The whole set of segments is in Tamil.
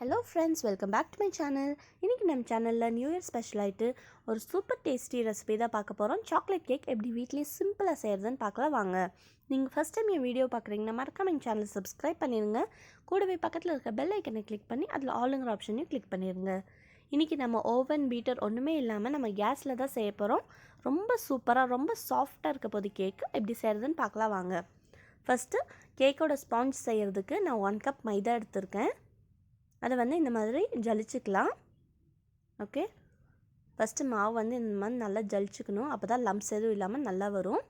Hello friends, welcome back to my channel. இன்னைக்கு நம்ம சேனல்ல நியூ இயர் ஸ்பெஷல் ஆயிட்டு ஒரு சூப்பர் டேஸ்டி ரெசிபி தான் பார்க்க போறோம். சாக்லேட் கேக் எப்படி வீட்லயே சிம்பிளா செய்யறதுன்னு பார்க்கலாம் வாங்க. நீங்க ஃபர்ஸ்ட் டைம் என் வீடியோ பார்க்குறீங்கன்னா மறக்காம என் சேனலை சப்ஸ்கிரைப் பண்ணிருங்க. கூடவே பக்கத்துல இருக்க பெல் ஐக்கனை கிளிக் பண்ணி அதுல ஆல்ங்கிற ஆப்ஷனையும் கிளிக் பண்ணிருங்க. இன்னைக்கு நம்ம ஓவன் பீட்டர் ஒண்ணுமே இல்லாம நம்ம கேஸ்ல தான் செய்ய போறோம். ரொம்ப சூப்பரா ரொம்ப சாஃப்ட்டா இருக்க போகுது கேக். எப்படி செய்யறதுன்னு பார்க்கலாம் வாங்க. ஃபர்ஸ்ட் கேக்கோட ஸ்பாஞ்ச் செய்யறதுக்கு நான் 1 கப் மைதா எடுத்துர்க்கேன். அதை வந்து இந்த மாதிரி ஜலிச்சுக்கலாம். ஓகே, ஃபஸ்ட்டு மாவு வந்து இந்த மாதிரி நல்லா ஜலிச்சுக்கணும். அப்போ தான் லம்ப்ஸ் எதுவும் இல்லாமல் நல்லா வரும்.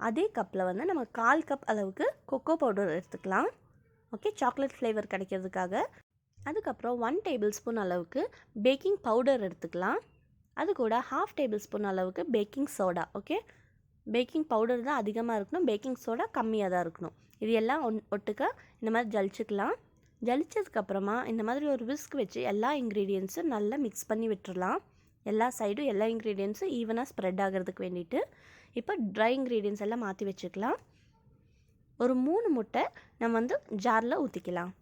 அதே கப்பில் வந்து நம்ம 1/4 கப் அளவுக்கு கொக்கோ பவுடர் எடுத்துக்கலாம். ஓகே, சாக்லேட் ஃப்ளேவர் கிடைக்கிறதுக்காக. அதுக்கப்புறம் 1 டேபிள் ஸ்பூன் அளவுக்கு பேக்கிங் பவுடர் எடுத்துக்கலாம். அது கூட 1/2 டேபிள் ஸ்பூன் அளவுக்கு baking soda. Okay, baking powder தான் அதிகமாக இருக்கணும், பேக்கிங் சோடா கம்மியாக தான் இருக்கணும். இது எல்லாம் ஒட்டுக்க இந்த மாதிரி ஜலிச்சுக்கலாம். ஜலிச்சதுக்கப்புறமா இந்த மாதிரி ஒரு விஸ்க் வச்சு எல்லா இன்க்ரீடியன்ஸும் நல்லா மிக்ஸ் பண்ணி விட்டுறலாம். எல்லா சைடும் எல்லா இன்க்ரீடியன்ஸும் ஈவனாக ஸ்ப்ரெட் ஆகிறதுக்கு வேண்டிட்டு இப்போ ட்ரை இன்க்ரீடியன்ஸ் எல்லாம் மாற்றி வச்சுக்கலாம். ஒரு 3 முட்டை நம்ம வந்து ஜாரில் ஊற்றிக்கலாம்.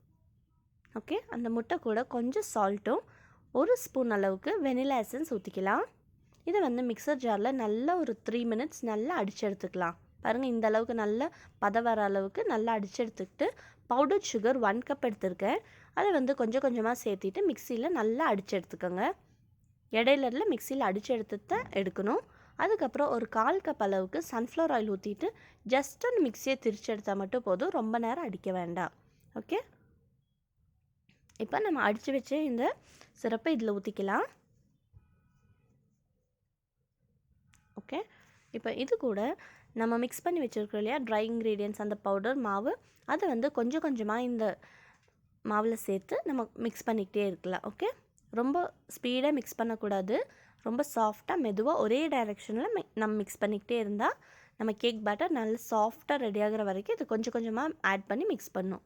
ஓகே, அந்த முட்டை கூட கொஞ்சம் சால்ட்டும் 1 ஸ்பூன் அளவுக்கு வெனிலா எசன்ஸ் ஊற்றிக்கலாம். இதை வந்து மிக்சர் ஜாரில் நல்லா ஒரு 3 மினிட்ஸ் நல்லா அடித்து எடுத்துக்கலாம். பாருங்கள், இந்த அளவுக்கு நல்லா பதம் வர அளவுக்கு நல்லா அடித்து எடுத்துக்கிட்டு பவுடர் சுகர் 1 கப் எடுத்திருக்கேன். அதை வந்து கொஞ்சம் கொஞ்சமாக சேர்த்திட்டு மிக்சியில் நல்லா அடித்து எடுத்துக்கோங்க. இடையில மிக்சியில் அடித்து எடுத்து தான் எடுக்கணும். அதுக்கப்புறம் ஒரு 1/4 கப் அளவுக்கு சன்ஃப்ளவர் ஆயில் ஊற்றிட்டு ஜஸ்ட் ஒன்று மிக்சியை திரிச்சு எடுத்தால் மட்டும் போதும், ரொம்ப நேரம் அடிக்க வேண்டாம். ஓகே, இப்போ நம்ம அடித்து வச்ச இந்த சிரப்பை இதில் ஊற்றிக்கலாம். ஓகே, இப்போ இது கூட நம்ம மிக்ஸ் பண்ணி வச்சுருக்கோம் இல்லையா ட்ரை இன்க்ரீடியன்ட்ஸ், அந்த பவுடர் மாவு, அதை வந்து கொஞ்சம் கொஞ்சமாக இந்த மாவில் சேர்த்து நம்ம மிக்ஸ் பண்ணிக்கிட்டே இருக்கலாம். ஓகே, ரொம்ப ஸ்பீடாக மிக்ஸ் பண்ணக்கூடாது. ரொம்ப சாஃப்டாக மெதுவாக ஒரே டைரெக்ஷனில் நம்ம மிக்ஸ் பண்ணிக்கிட்டே இருந்தால் நம்ம கேக் பேட்டர் நல்லா சாஃப்டாக ரெடி ஆகிற வரைக்கும் இது கொஞ்சம் கொஞ்சமாக ஆட் பண்ணி மிக்ஸ் பண்ணும்.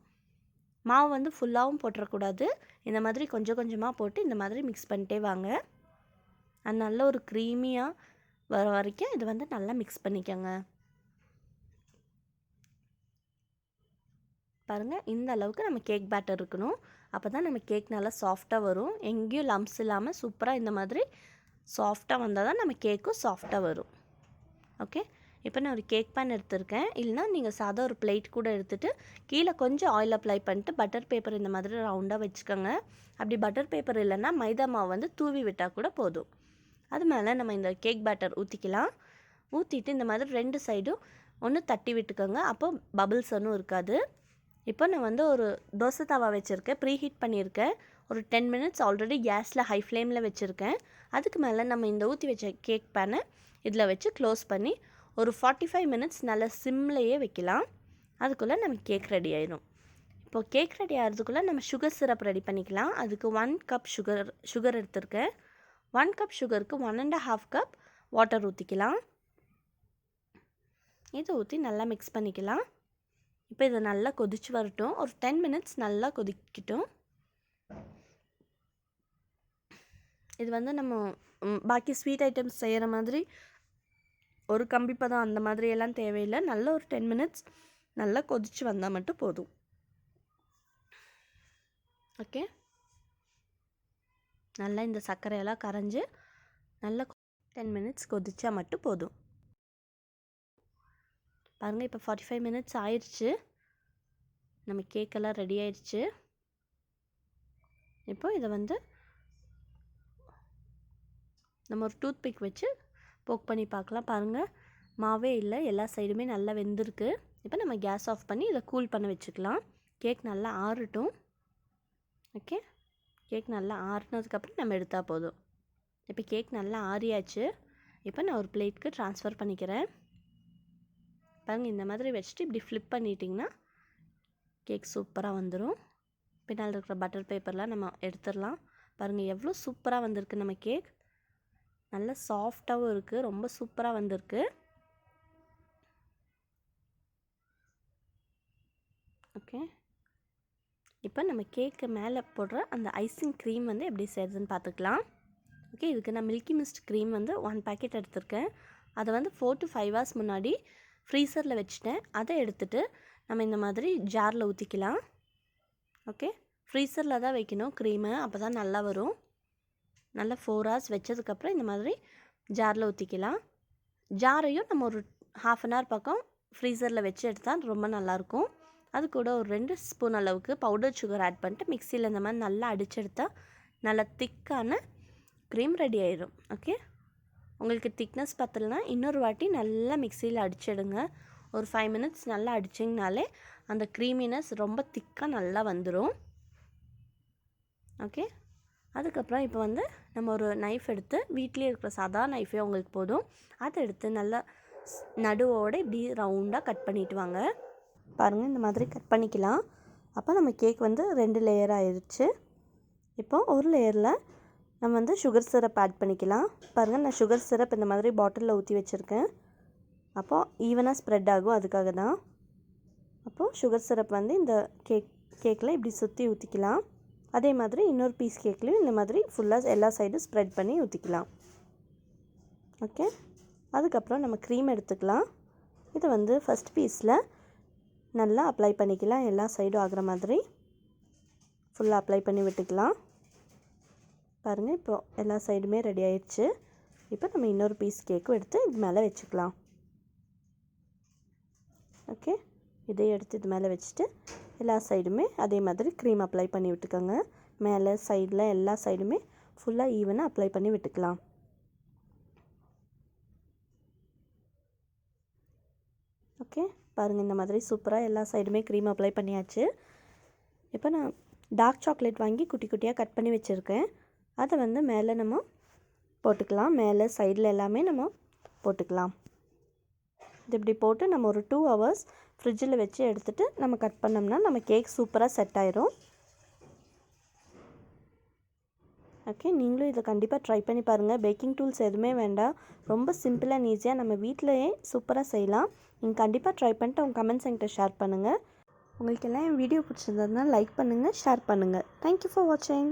மாவு வந்து ஃபுல்லாகவும் போட்டுறக்கூடாது. இந்த மாதிரி கொஞ்சம் கொஞ்சமாக போட்டு இந்த மாதிரி மிக்ஸ் பண்ணிட்டே வாங்க. அது நல்ல ஒரு க்ரீமியாக வர வரைக்கும் இது வந்து நல்லா மிக்ஸ் பண்ணிக்கோங்க. பாருங்கள், இந்த அளவுக்கு நம்ம கேக் பேட்டர் இருக்கணும். அப்போ தான் நம்ம கேக் நல்லா சாஃப்டாக வரும். எங்கேயும் லம்ப்ஸ் இல்லாமல் சூப்பராக இந்த மாதிரி சாஃப்டாக வந்தால் தான் நம்ம கேக்கும் சாஃப்டாக வரும். ஓகே, இப்போ நான் ஒரு கேக் பேன் எடுத்திருக்கேன். இல்லைனா நீங்கள் சாதா ஒரு பிளேட் கூட எடுத்துகிட்டு கீழே கொஞ்சம் ஆயில் அப்ளை பண்ணிட்டு பட்டர் பேப்பர் இந்த மாதிரி ரவுண்டாக வச்சுக்கோங்க. அப்படி பட்டர் பேப்பர் இல்லைன்னா மைதா மாவு வந்து தூவி விட்டால் கூட போதும். அது மேலே நம்ம இந்த கேக் பேட்டர் ஊற்றிக்கலாம். ஊற்றிட்டு இந்த மாதிரி 2 சைடும் ஒன்று தட்டி விட்டுக்கோங்க. அப்போ பபிள்ஸ் ஒன்றும் இருக்காது. இப்போ நான் வந்து ஒரு தோசை தவா வச்சுருக்கேன், ப்ரீ ஹீட் பண்ணியிருக்கேன். ஒரு 10 மினிட்ஸ் ஆல்ரெடி கேஸில் ஹை ஃப்ளேமில் வச்சுருக்கேன். அதுக்கு மேலே நம்ம இந்த ஊற்றி வச்ச கேக் பேனை இதில் வச்சு க்ளோஸ் பண்ணி ஒரு 45 மினிட்ஸ் நல்லா சிம்லையே வைக்கலாம். அதுக்குள்ளே நம்ம கேக் ரெடி ஆயிடும். இப்போது கேக் ரெடி ஆகிறதுக்குள்ளே நம்ம சுகர் சிரப் ரெடி பண்ணிக்கலாம். அதுக்கு 1 கப் சுகர் எடுத்திருக்கேன். 1 கப் சுகருக்கு 1 1/2 கப் வாட்டர் ஊற்றிக்கலாம். இதை ஊற்றி நல்லா மிக்ஸ் பண்ணிக்கலாம். இப்போ இதை நல்லா கொதிச்சு வரட்டும். ஒரு 10 மினிட்ஸ் நல்லா கொதிக்கட்டும். இது வந்து நம்ம பாக்கி ஸ்வீட் ஐட்டம்ஸ் செய்கிற மாதிரி ஒரு கம்பி பதம் அந்த மாதிரி எல்லாம் தேவையில்லை. நல்ல ஒரு 10 மினிட்ஸ் நல்லா கொதிச்சு வந்தால் மட்டும் போதும். ஓகே, நல்லா இந்த சர்க்கரையெல்லாம் கரைஞ்சி நல்லா 10 மினிட்ஸ் கொதிச்சா மட்டும் போதும். பாருங்கள், இப்போ 45 மினிட்ஸ் ஆயிடுச்சு. நம்ம கேக்கெல்லாம் ரெடி ஆயிடுச்சு. இப்போ இதை வந்து நம்ம ஒரு டூத் பிக் வச்சு போக் பண்ணி பார்க்கலாம். பாருங்கள், மாவே இல்லை, எல்லா சைடுமே நல்லா வெந்திருக்கு. இப்போ நம்ம கேஸ் ஆஃப் பண்ணி இதை கூல் பண்ண வச்சுக்கலாம். கேக் நல்லா ஆறட்டும். ஓகே, கேக் நல்லா ஆறுனதுக்கப்புறம் நம்ம எடுத்தால் போதும். இப்போ கேக் நல்லா ஆறியாச்சு. இப்போ நான் ஒரு பிளேட்க்கு ட்ரான்ஸ்ஃபர் பண்ணிக்கிறேன். பாருங்கள், இந்த மாதிரி வச்சுட்டு இப்படி ஃப்ளிப் பண்ணிட்டிங்கன்னா கேக் சூப்பராக வந்துடும். பின்னால் இருக்கிற பட்டர் பேப்பர்லாம் நம்ம எடுத்துடலாம். பாருங்கள், எவ்வளோ சூப்பராக வந்திருக்கு நம்ம கேக். நல்லா சாஃப்டாகவும் இருக்குது, ரொம்ப சூப்பராக வந்திருக்கு. ஓகே, இப்போ நம்ம கேக்கு மேலே போடுற அந்த ஐசிங் க்ரீம் வந்து எப்படி செய்கிறதுன்னு பார்த்துக்கலாம். ஓகே, இதுக்கு நான் மில்கி மிஸ்ட் க்ரீம் வந்து 1 பேக்கெட் எடுத்திருக்கேன். அதை வந்து 4 to 5 hours முன்னாடி ஃப்ரீசரில் வச்சுட்டேன். அதை எடுத்துகிட்டு நம்ம இந்த மாதிரி ஜாரில் ஊற்றிக்கலாம். ஓகே, ஃப்ரீசரில் தான் வைக்கணும் க்ரீமு, அப்போ தான் நல்லா வரும். நல்லா 4 hours வச்சதுக்கப்புறம் இந்த மாதிரி ஜாரில் ஊற்றிக்கலாம். ஜாரையும் நம்ம ஒரு 1/2 an hour பக்கம் ஃப்ரீசரில் வச்சு எடுத்தால் ரொம்ப நல்லாயிருக்கும். அது கூட ஒரு 2 ஸ்பூன் அளவுக்கு பவுடர் சுகர் ஆட் பண்ணிட்டு மிக்சியில் இந்த மாதிரி நல்லா அடிச்செடுத்தால் நல்லா திக்கான க்ரீம் ரெடி ஆயிடும். ஓகே, உங்களுக்கு திக்னஸ் பத்தலைன்னா இன்னொரு வாட்டி நல்லா மிக்சியில் அடிச்சிடுங்க. ஒரு 5 minutes நல்லா அடிச்சிங்கனாலே அந்த க்ரீமினஸ் ரொம்ப திக்காக நல்லா வந்துடும். ஓகே, அதுக்கப்புறம் இப்போ வந்து நம்ம ஒரு நைஃப் எடுத்து, வீட்டிலே இருக்கிற சாதா நைஃபே உங்களுக்கு போதும், அதை எடுத்து நல்லா நடுவோடு இப்படி ரவுண்டாக கட் பண்ணிட்டு வாங்க. பாருங்கள், இந்த மாதிரி கட் பண்ணிக்கலாம். அப்போ நம்ம கேக் வந்து 2 லேயர் ஆயிடுச்சு. இப்போ ஒரு லேயரில் நம்ம வந்து சுகர் சிரப் ஆட் பண்ணிக்கலாம். பாருங்கள், நான் சுகர் சிரப் இந்த மாதிரி பாட்டிலில் ஊற்றி வச்சுருக்கேன். அப்போது ஈவனாக ஸ்ப்ரெட் ஆகும், அதுக்காக தான். அப்போது சுகர் சிரப் வந்து இந்த கேக்கில் இப்படி சுற்றி ஊற்றிக்கலாம். அதே மாதிரி இன்னொரு பீஸ் கேக்லேயும் இந்த மாதிரி ஃபுல்லாக எல்லா சைடும் ஸ்ப்ரெட் பண்ணி ஊற்றிக்கலாம். ஓகே, அதுக்கப்புறம் நம்ம க்ரீம் எடுத்துக்கலாம். இது வந்து ஃபஸ்ட் பீஸில் நல்லா அப்ளை பண்ணிக்கலாம். எல்லா சைடும் ஆகிற மாதிரி ஃபுல்லாக அப்ளை பண்ணி விட்டுக்கலாம். பாருங்கள், இப்போது எல்லா சைடுமே ரெடி ஆயிடுச்சு. இப்போ நம்ம இன்னொரு பீஸ் கேக்கும் எடுத்து இது மேலே வச்சுக்கலாம். ஓகே, இதையும் எடுத்து இது மேலே வச்சுட்டு எல்லா சைடுமே அதே மாதிரி க்ரீம் அப்ளை பண்ணி விட்டுக்கோங்க. மேலே சைடில் எல்லா சைடுமே ஃபுல்லாக ஈவனாக அப்ளை பண்ணி விட்டுக்கலாம். ஓகே, பாருங்கள், இந்த மாதிரி சூப்பராக எல்லா சைடுமே க்ரீம் அப்ளை பண்ணியாச்சு. இப்போ நான் டார்க் சாக்லேட் வாங்கி குட்டி குட்டியாக கட் பண்ணி வச்சுருக்கேன். அதை வந்து மேலே நம்ம போட்டுக்கலாம். மேலே சைடில் எல்லாமே நம்ம போட்டுக்கலாம். இது இப்படி போட்டு நம்ம ஒரு 2 hours ஃப்ரிட்ஜில் வச்சு எடுத்துகிட்டு நம்ம கட் பண்ணோம்னா நம்ம கேக் சூப்பராக செட் ஆயிரும். ஓகே, நீங்களும் இதை கண்டிப்பாக ட்ரை பண்ணி பாருங்கள். பேக்கிங் டூல்ஸ் எதுவுமே வேண்டாம், ரொம்ப சிம்பிள் அண்ட் ஈஸியாக நம்ம வீட்டிலையே சூப்பராக செய்யலாம். நீங்கள் கண்டிப்பாக ட்ரை பண்ணிட்டு உங்கள் கமெண்ட்ஸ் என்கிட்ட ஷேர் பண்ணுங்கள். உங்களுக்கு எல்லாம் என் வீடியோ பிடிச்சிருந்ததுன்னா லைக் பண்ணுங்கள், ஷேர் பண்ணுங்கள். தேங்க்யூ ஃபார் வாட்சிங்.